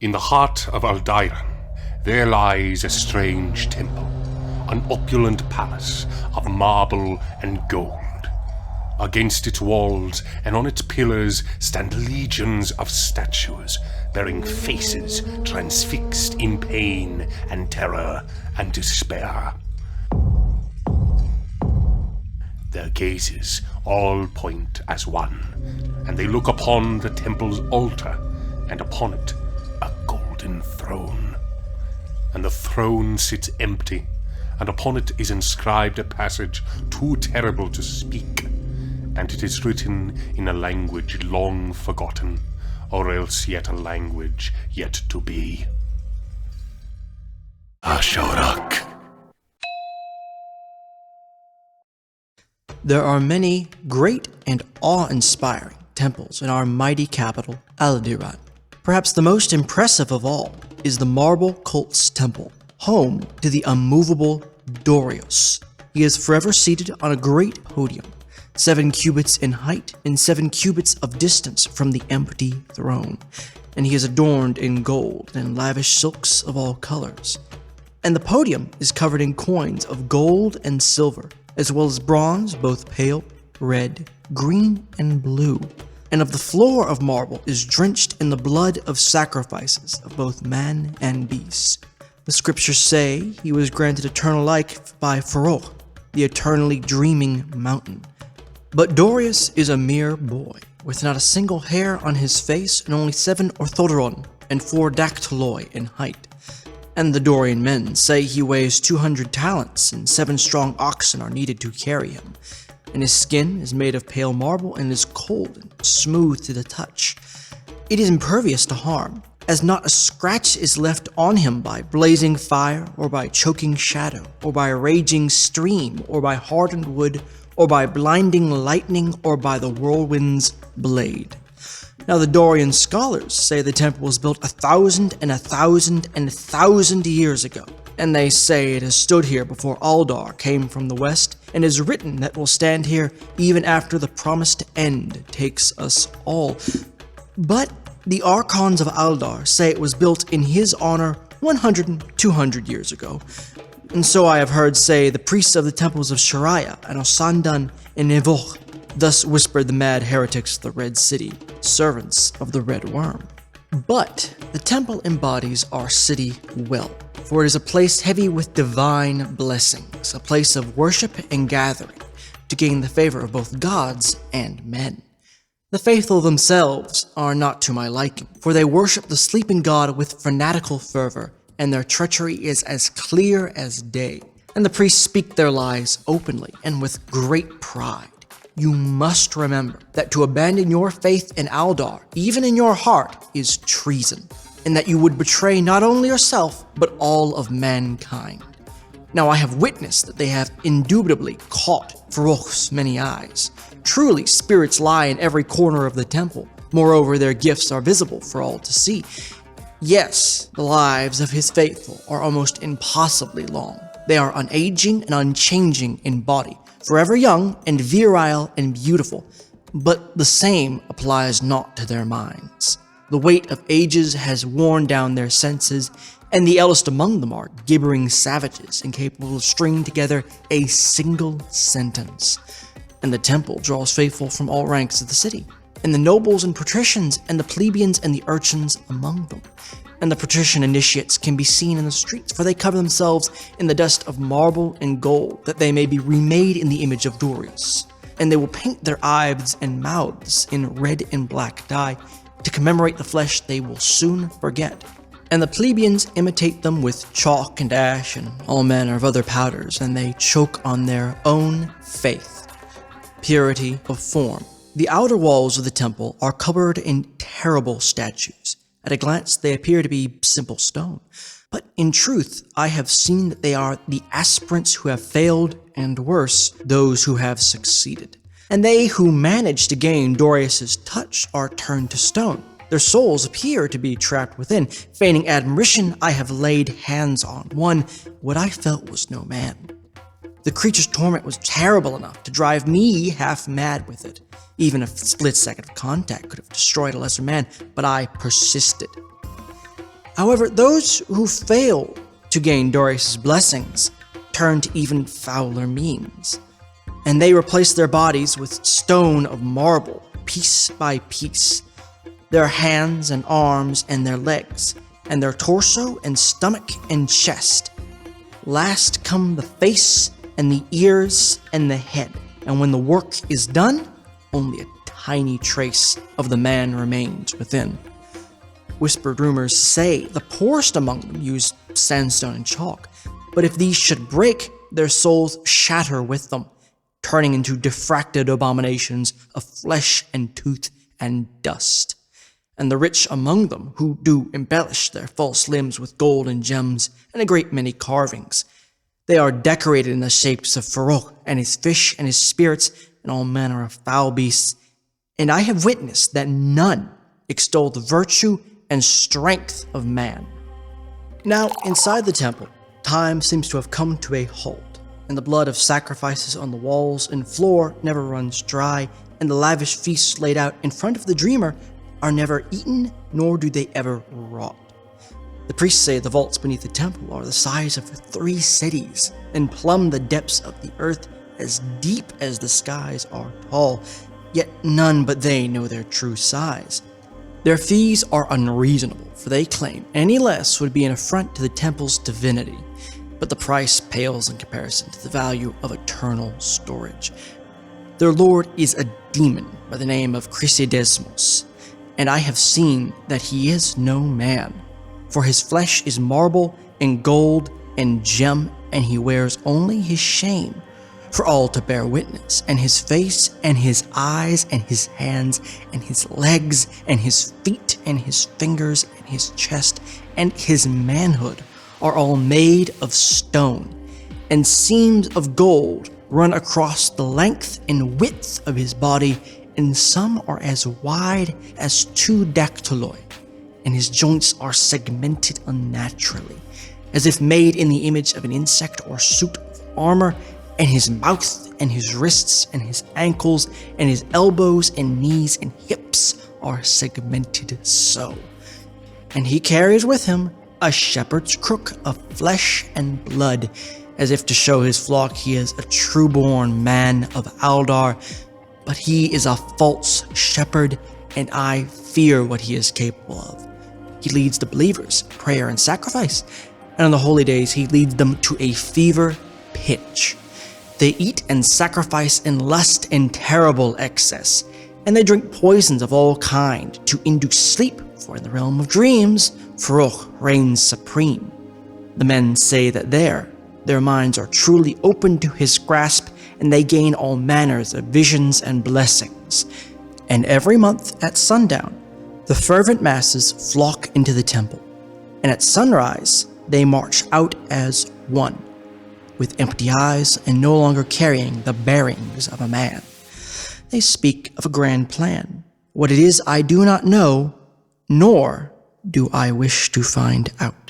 In the heart of Aldyran, there lies a strange temple, an opulent palace of marble and gold. Against its walls and on its pillars stand legions of statues bearing faces transfixed in pain and terror and despair. Their gazes all point as one, and they look upon the temple's altar, and upon it a golden throne. And the throne sits empty, and upon it is inscribed a passage too terrible to speak, and it is written in a language long forgotten, or else yet a language yet to be. Farokh. There are many great and awe-inspiring temples in our mighty capital, Aldyran. Perhaps the most impressive of all is the Marble Cult's temple, home to the immovable Dorius. He is forever seated on a great podium, 7 cubits in height and 7 cubits of distance from the empty throne, and he is adorned in gold and lavish silks of all colors. And the podium is covered in coins of gold and silver, as well as bronze, both pale, red, green, and blue. And of the floor of marble is drenched in the blood of sacrifices of both man and beast. The scriptures say he was granted eternal life by Farokh, the eternally dreaming mountain. But Dorius is a mere boy, with not a single hair on his face and only 7 orthodron and 4 dactyloi in height. And the Dorian men say he weighs 200 talents and 7 strong oxen are needed to carry him. And his skin is made of pale marble and is cold and smooth to the touch. It is impervious to harm, as not a scratch is left on him by blazing fire, or by choking shadow, or by a raging stream, or by hardened wood, or by blinding lightning, or by the whirlwind's blade. Now the Dorian scholars say the temple was built 1,000 and 1,000 and 1,000 years ago, and they say it has stood here before Aldar came from the west, and is written that will stand here even after the promised end takes us all. But the Archons of Aldar say it was built in his honor 100 and 200 years ago. And so I have heard say the priests of the temples of Shariah and Osandan and Nevoch thus whispered the mad heretics of the Red City, servants of the Red Worm. But the temple embodies our city well, for it is a place heavy with divine blessings, a place of worship and gathering, to gain the favor of both gods and men. The faithful themselves are not to my liking, for they worship the sleeping god with fanatical fervor, and their treachery is as clear as day. And the priests speak their lies openly and with great pride. You must remember that to abandon your faith in Aldar, even in your heart, is treason, and that you would betray not only yourself, but all of mankind. Now I have witnessed that they have indubitably caught Farokh's many eyes. Truly, spirits lie in every corner of the temple. Moreover, their gifts are visible for all to see. Yes, the lives of his faithful are almost impossibly long. They are unaging and unchanging in body, forever young and virile and beautiful, but the same applies not to their minds. The weight of ages has worn down their senses, and the eldest among them are gibbering savages incapable of stringing together a single sentence. And the temple draws faithful from all ranks of the city, and the nobles and patricians, and the plebeians and the urchins among them. And the patrician initiates can be seen in the streets, for they cover themselves in the dust of marble and gold, that they may be remade in the image of Dorius. And they will paint their eyes and mouths in red and black dye, to commemorate the flesh they will soon forget. And the plebeians imitate them with chalk and ash and all manner of other powders, and they choke on their own faith. Purity of form. The outer walls of the temple are covered in terrible statues. At a glance, they appear to be simple stone. But in truth, I have seen that they are the aspirants who have failed, and worse, those who have succeeded. And they who manage to gain Dorius's touch are turned to stone. Their souls appear to be trapped within. Feigning admiration, I have laid hands on one, what I felt was no man. The creature's torment was terrible enough to drive me half mad with it. Even a split second of contact could have destroyed a lesser man, but I persisted. However, those who fail to gain Dorius' blessings turn to even fouler means, and they replace their bodies with stone of marble, piece by piece. Their hands and arms and their legs, and their torso and stomach and chest. Last come the face and the ears and the head, and when the work is done, only a tiny trace of the man remains within. Whispered rumors say the poorest among them use sandstone and chalk, but if these should break, their souls shatter with them, turning into diffracted abominations of flesh and tooth and dust. And the rich among them, who do embellish their false limbs with gold and gems and a great many carvings, they are decorated in the shapes of Farokh and his fish and his spirits and all manner of foul beasts, and I have witnessed that none extol the virtue and strength of man. Now, inside the temple, time seems to have come to a halt, and the blood of sacrifices on the walls and floor never runs dry, and the lavish feasts laid out in front of the dreamer are never eaten, nor do they ever rot. The priests say the vaults beneath the temple are the size of 3 cities, and plumb the depths of the earth as deep as the skies are tall, yet none but they know their true size. Their fees are unreasonable, for they claim any less would be an affront to the temple's divinity, but the price pales in comparison to the value of eternal storage. Their lord is a demon by the name of Chrysidesmos, and I have seen that he is no man, for his flesh is marble and gold and gem, and he wears only his shame for all to bear witness, and his face and his eyes and his hands and his legs and his feet and his fingers and his chest and his manhood are all made of stone, and seams of gold run across the length and width of his body, and some are as wide as 2 dactyloi, and his joints are segmented unnaturally, as if made in the image of an insect or suit of armor, and his mouth and his wrists and his ankles and his elbows and knees and hips are segmented so. And he carries with him a shepherd's crook of flesh and blood, as if to show his flock he is a true-born man of Aldar, but he is a false shepherd, and I fear what he is capable of. He leads the believers in prayer and sacrifice, and on the holy days he leads them to a fever pitch. They eat and sacrifice in lust and terrible excess, and they drink poisons of all kind to induce sleep, for in the realm of dreams, Farokh reigns supreme. The men say that their minds are truly open to his grasp, and they gain all manners of visions and blessings. And every month at sundown, the fervent masses flock into the temple, and at sunrise they march out as one, with empty eyes and no longer carrying the bearings of a man. They speak of a grand plan. What it is I do not know, nor do I wish to find out.